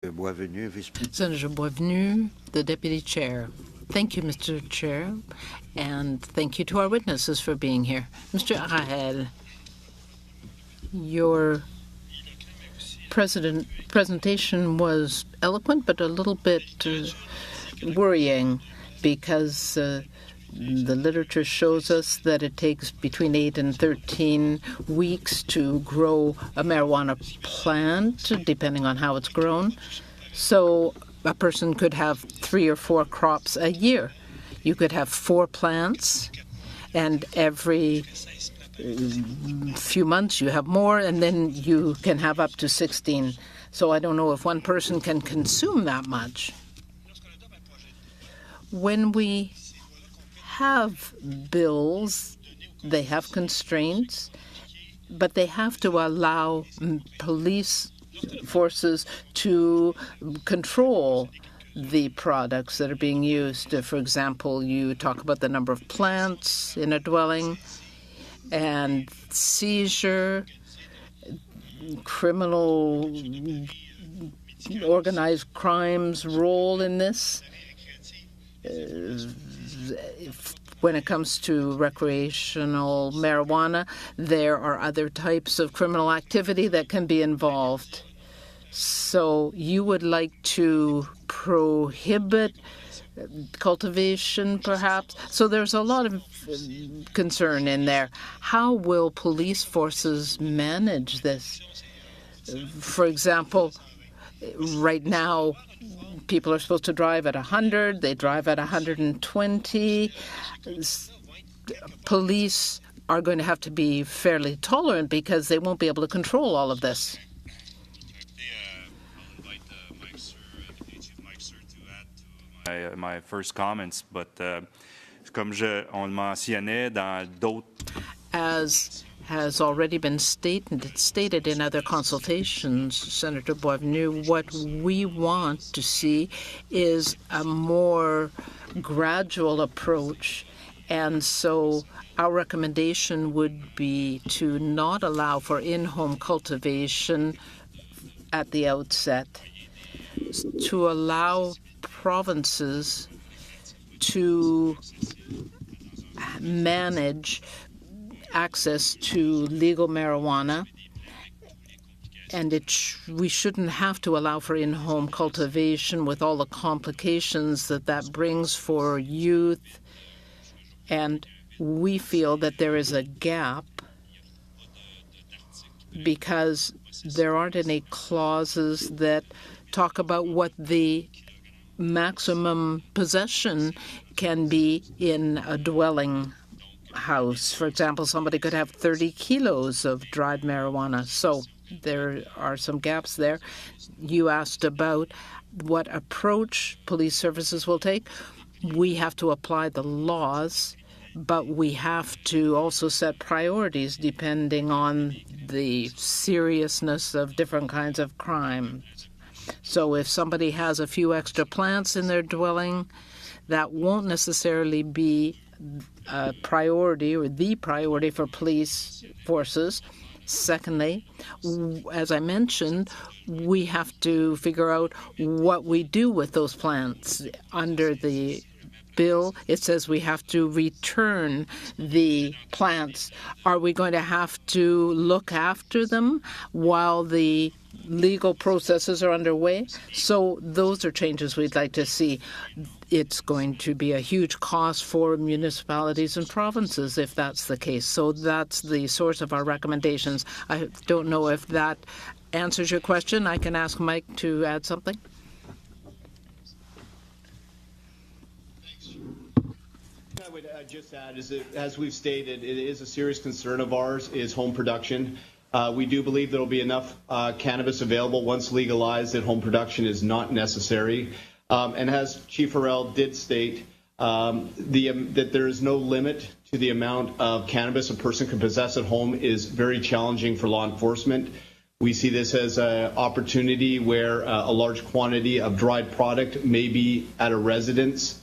Senator Boisvenu, the Deputy Chair. Thank you, Mr. Chair, and thank you to our witnesses for being here. Mr. Rahel, your presentation was eloquent but a little bit worrying because the literature shows us that it takes between 8 and 13 weeks to grow a marijuana plant, depending on how it's grown. So a person could have 3 or 4 crops a year. You could have 4 plants, and every few months you have more, and then you can have up to 16. So I don't know if one person can consume that much. When we have bills, they have constraints, but they have to allow police forces to control the products that are being used. For example, you talk about the number of plants in a dwelling and seizure, criminal organized crime's role in this. When it comes to recreational marijuana, there are other types of criminal activity that can be involved. So you would like to prohibit cultivation, perhaps? So there's a lot of concern in there. How will police forces manage this? For example, right now, people are supposed to drive at 100. They drive at 120. Police are going to have to be fairly tolerant because they won't be able to control all of this. My first comments, but comme on le mentionnait dans d'autres. As has already been stated in other consultations, Senator Boisvenu, what we want to see is a more gradual approach. And so our recommendation would be to not allow for in-home cultivation at the outset, to allow provinces to manage access to legal marijuana, and we shouldn't have to allow for in-home cultivation with all the complications that brings for youth. And we feel that there is a gap because there aren't any clauses that talk about what the maximum possession can be in a dwelling house. For example, somebody could have 30 kilos of dried marijuana. So there are some gaps there. You asked about what approach police services will take. We have to apply the laws, but we have to also set priorities depending on the seriousness of different kinds of crimes. So if somebody has a few extra plants in their dwelling, that won't necessarily be a priority or the priority for police forces. Secondly, as I mentioned, we have to figure out what we do with those plants. Under the bill, it says we have to return the plants. Are we going to have to look after them while the legal processes are underway? So those are changes we'd like to see. It's going to be a huge cost for municipalities and provinces if that's the case. So that's the source of our recommendations. I don't know if that answers your question. I can ask Mike to add something. I would just add is that, as we've stated, it is a serious concern of ours is home production. We do believe there will be enough cannabis available once legalized that home production is not necessary. And as Chief Harrell did state, that there is no limit to the amount of cannabis a person can possess at home is very challenging for law enforcement. We see this as an opportunity where a large quantity of dried product may be at a residence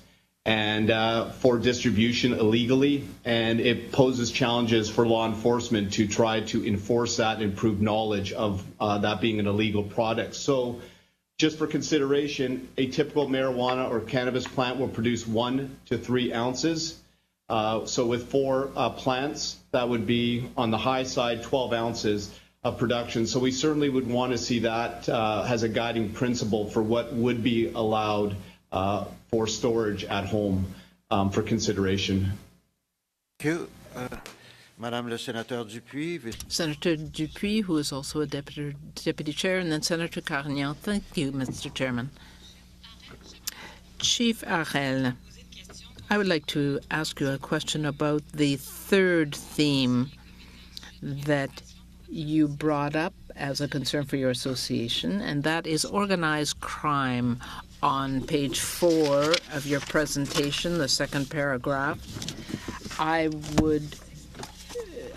and for distribution illegally, and it poses challenges for law enforcement to try to enforce that and prove knowledge of that being an illegal product. So just for consideration, a typical marijuana or cannabis plant will produce 1 to 3 ounces. So with 4 plants, that would be on the high side 12 ounces of production. So we certainly would want to see that as a guiding principle for what would be allowed for storage at home for consideration. Thank you. Madame le Sénateur Dupuis. Senator Dupuis, who is also a deputy chair, and then Senator Carignan. Thank you, Mr. Chairman. Chief Harel, I would like to ask you a question about the third theme that you brought up as a concern for your association, and that is organized crime. On page 4 of your presentation, the second paragraph, I would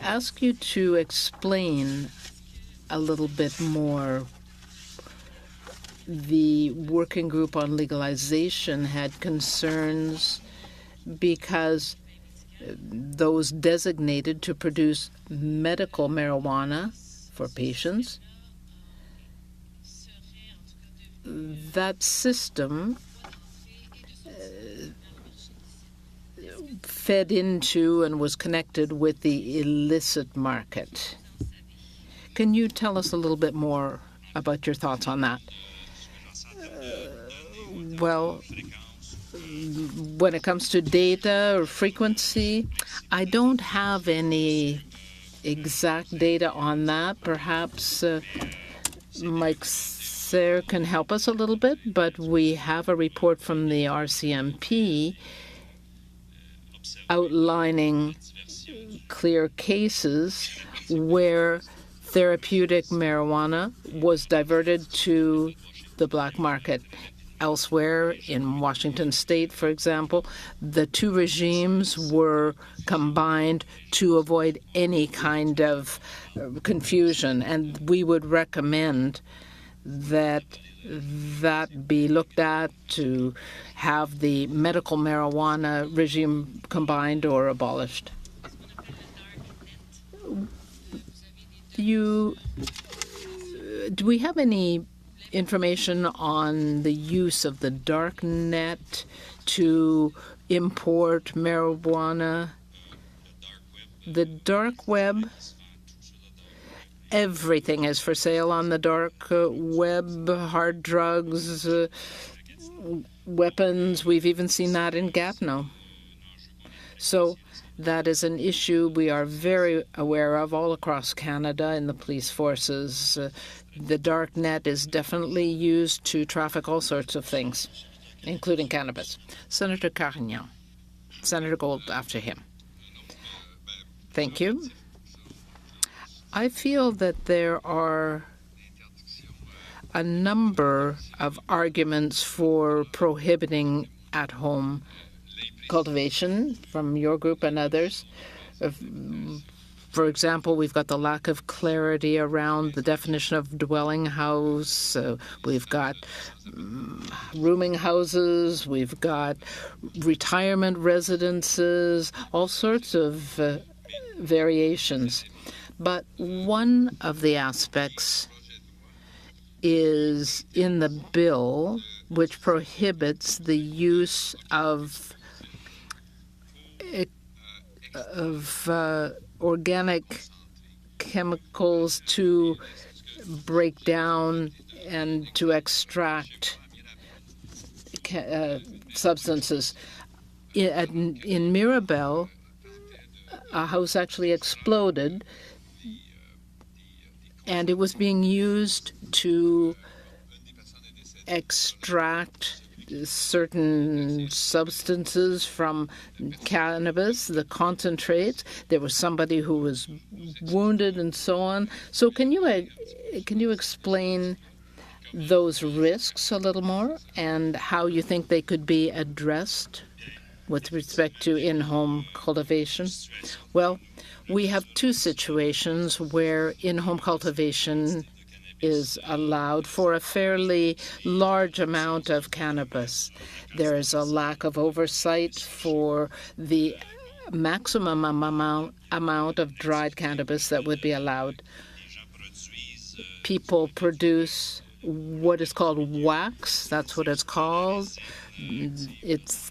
ask you to explain a little bit more. The working group on legalization had concerns because those designated to produce medical marijuana for patients, that system fed into and was connected with the illicit market. Can you tell us a little bit more about your thoughts on that? Well, when it comes to data or frequency, I don't have any exact data on that. Perhaps Mike Sayre can help us a little bit, but we have a report from the RCMP outlining clear cases where therapeutic marijuana was diverted to the black market. Elsewhere, in Washington State, for example, the two regimes were combined to avoid any kind of confusion, and we would recommend that that be looked at, to have the medical marijuana regime combined or abolished. Do we have any information on the use of the dark net to import marijuana? The dark web, everything is for sale on the dark web, hard drugs, weapons. We've even seen that in Gatineau. So that is an issue we are very aware of all across Canada in the police forces. The dark net is definitely used to traffic all sorts of things, including cannabis. Senator Carignan. Senator Gold after him. Thank you. I feel that there are a number of arguments for prohibiting at-home cultivation from your group and others. For example, we've got the lack of clarity around the definition of dwelling house. We've got rooming houses. We've got retirement residences, all sorts of variations. But one of the aspects is in the bill which prohibits the use of organic chemicals to break down and to extract substances. In Mirabel, a house actually exploded, and it was being used to extract certain substances from cannabis, the concentrates. There was somebody who was wounded and so on. So can you explain those risks a little more and how you think they could be addressed with respect to in-home cultivation? Well, we have two situations where in-home cultivation is allowed for a fairly large amount of cannabis. There is a lack of oversight for the maximum amount of dried cannabis that would be allowed. People produce what is called wax. That's what it's called. It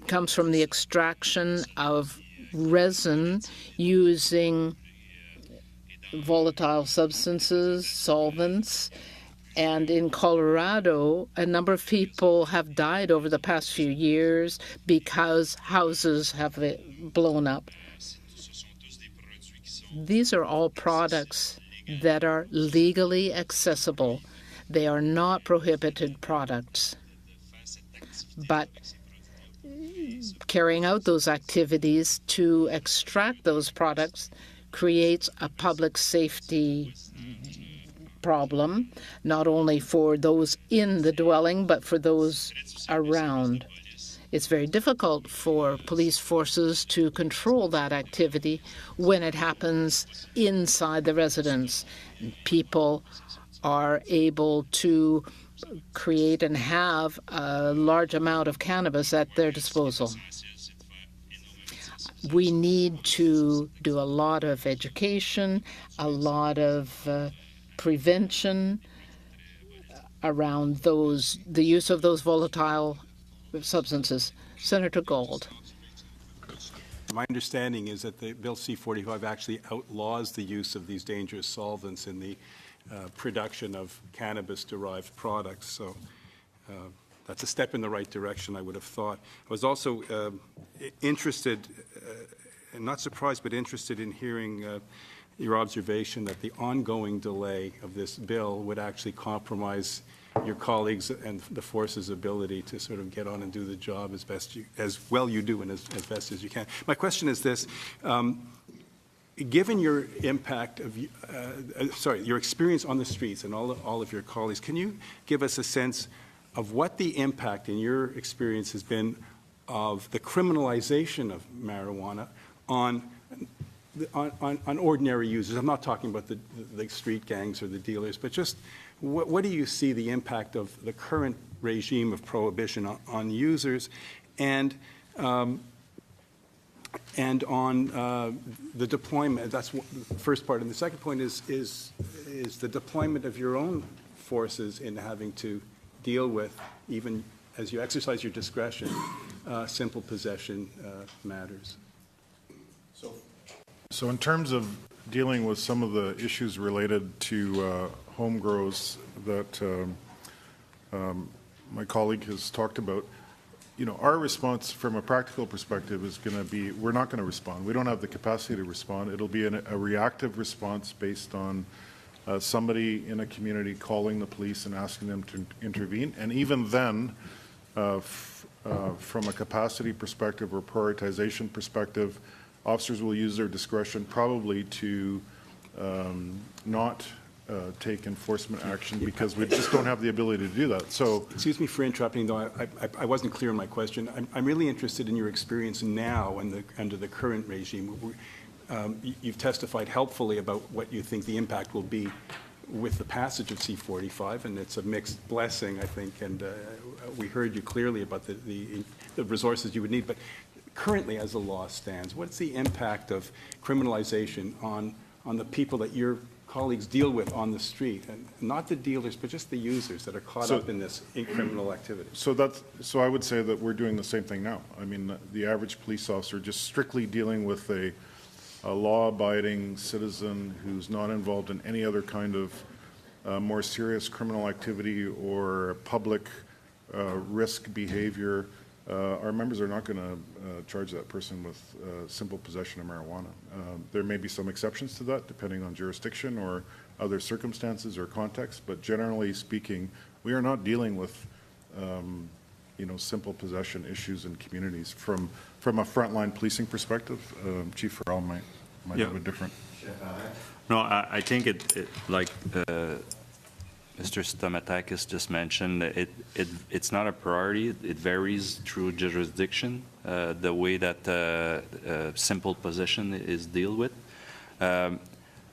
comes from the extraction of resin using volatile substances, solvents. And in Colorado, a number of people have died over the past few years because houses have blown up. These are all products that are legally accessible. They are not prohibited products. But carrying out those activities to extract those products creates a public safety problem, not only for those in the dwelling, but for those around. It's very difficult for police forces to control that activity when it happens inside the residence. People are able to create and have a large amount of cannabis at their disposal. We need to do a lot of education, a lot of prevention around the use of those volatile substances. Senator Gold. My understanding is that the Bill C-45 actually outlaws the use of these dangerous solvents in the production of cannabis-derived products. So that's a step in the right direction, I would have thought. I was also interested, and not surprised, but interested in hearing your observation that the ongoing delay of this bill would actually compromise your colleagues and the force's ability to sort of get on and do the job as well you do and as best as you can. My question is this. Given your impact of, your experience on the streets and all of your colleagues, can you give us a sense of what the impact in your experience has been of the criminalization of marijuana on ordinary users? I'm not talking about the street gangs or the dealers, but just what do you see the impact of the current regime of prohibition on users and on the deployment? That's the first part. And the second point is the deployment of your own forces in having to deal with, even as you exercise your discretion, simple possession matters. So in terms of dealing with some of the issues related to home grows that my colleague has talked about, our response from a practical perspective is going to be, we're not going to respond. We don't have the capacity to respond. It'll be a reactive response based on somebody in a community calling the police and asking them to intervene. And even then, from a capacity perspective or prioritization perspective, officers will use their discretion probably to not take enforcement action because we just don't have the ability to do that. So, excuse me for interrupting, though. I wasn't clear in my question. I'm really interested in your experience now under the current regime. You've testified helpfully about what you think the impact will be with the passage of C-45, and it's a mixed blessing, I think. And we heard you clearly about the resources you would need. But currently, as the law stands, what's the impact of criminalization on the people that your colleagues deal with on the street, and not the dealers, but just the users that are caught up in this criminal activity? So I would say that we're doing the same thing now. I mean, the average police officer just strictly dealing with a law-abiding citizen who's not involved in any other kind of more serious criminal activity or public risk behavior. Our members are not going to charge that person with simple possession of marijuana. There may be some exceptions to that, depending on jurisdiction or other circumstances or context, but generally speaking, we are not dealing with simple possession issues in communities. From a frontline policing perspective, Chief Farrell might have a different. No, I think like Mr. Stamatakis just mentioned, it's not a priority. It varies through jurisdiction, the way that simple possession is dealt with.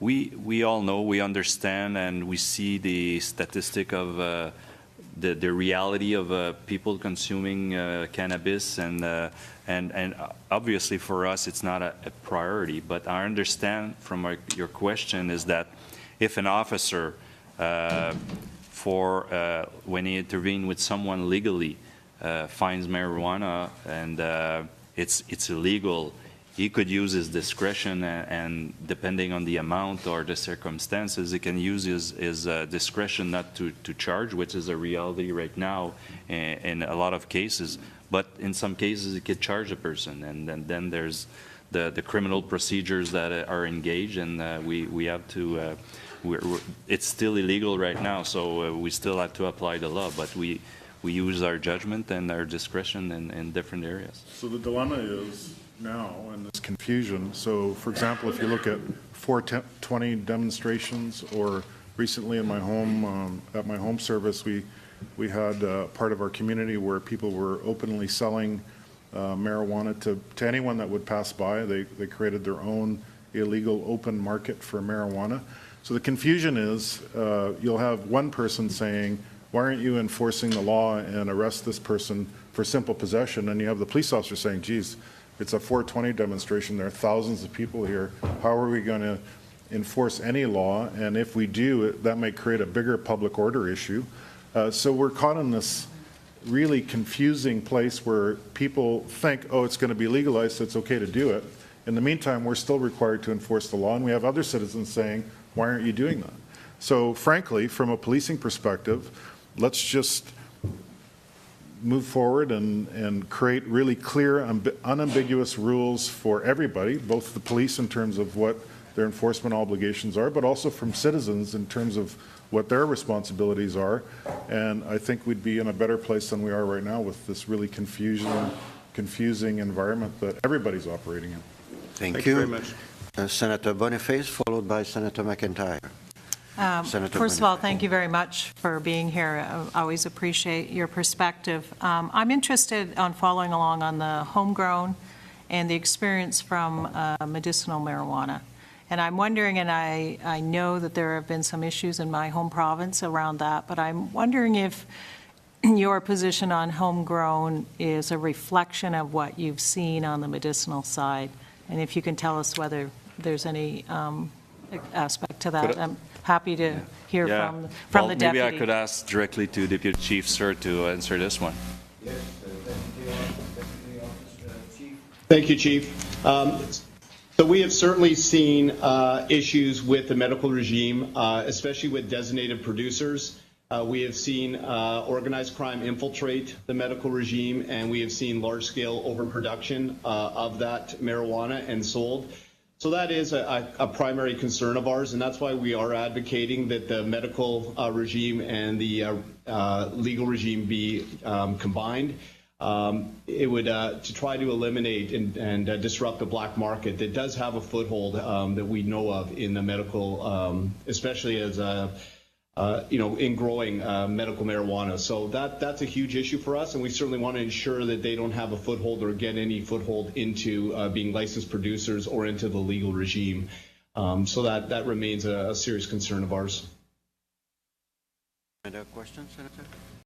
We all know, we understand, and we see the statistic of the reality of people consuming cannabis, and obviously for us it's not a priority. But I understand from your question is that if an officer for when he intervened with someone legally, finds marijuana, and it's illegal. He could use his discretion, and depending on the amount or the circumstances, he can use his discretion not to charge, which is a reality right now in a lot of cases. But in some cases, he could charge a person, and then there's the criminal procedures that are engaged, and we have to. It's still illegal right now, so we still have to apply the law. But we use our judgment and our discretion in different areas. So the dilemma is now, and this confusion. So, for example, if you look at 420 demonstrations, or recently in my home, at my home service, we had part of our community where people were openly selling marijuana to anyone that would pass by. They created their own illegal open market for marijuana. So the confusion is you'll have one person saying, why aren't you enforcing the law and arrest this person for simple possession? And you have the police officer saying, geez, it's a 420 demonstration. There are thousands of people here. How are we going to enforce any law? And if we do, that may create a bigger public order issue. So we're caught in this really confusing place where people think, oh, it's going to be legalized, so it's okay to do it. In the meantime, we're still required to enforce the law, and we have other citizens saying, why aren't you doing that? So frankly, from a policing perspective, let's just move forward and create really clear, unambiguous rules for everybody, both the police in terms of what their enforcement obligations are, but also from citizens in terms of what their responsibilities are. And I think we'd be in a better place than we are right now with this really confusing environment that everybody's operating in. Thank you very much. Senator Boniface, followed by Senator McIntyre. First of all, thank you very much for being here. I always appreciate your perspective. I'm interested on following along on the homegrown and the experience from medicinal marijuana. And I'm wondering, and I know that there have been some issues in my home province around that, but I'm wondering if your position on homegrown is a reflection of what you've seen on the medicinal side, and if you can tell us whether there's any aspect to that. I'm happy to hear from the deputy. Maybe I could ask directly to Deputy Chief, sir, to answer this one. Yes, Thank you, Chief. So we have certainly seen issues with the medical regime, especially with designated producers. We have seen organized crime infiltrate the medical regime, and we have seen large-scale overproduction of that marijuana and sold. So that is a primary concern of ours, and that's why we are advocating that the medical regime and the legal regime be combined. It would to try to eliminate and disrupt the black market that does have a foothold that we know of in the medical, especially as in growing medical marijuana. So that's a huge issue for us, and we certainly want to ensure that they don't have a foothold or get any foothold into being licensed producers or into the legal regime. So that remains a serious concern of ours. Any other questions, Senator?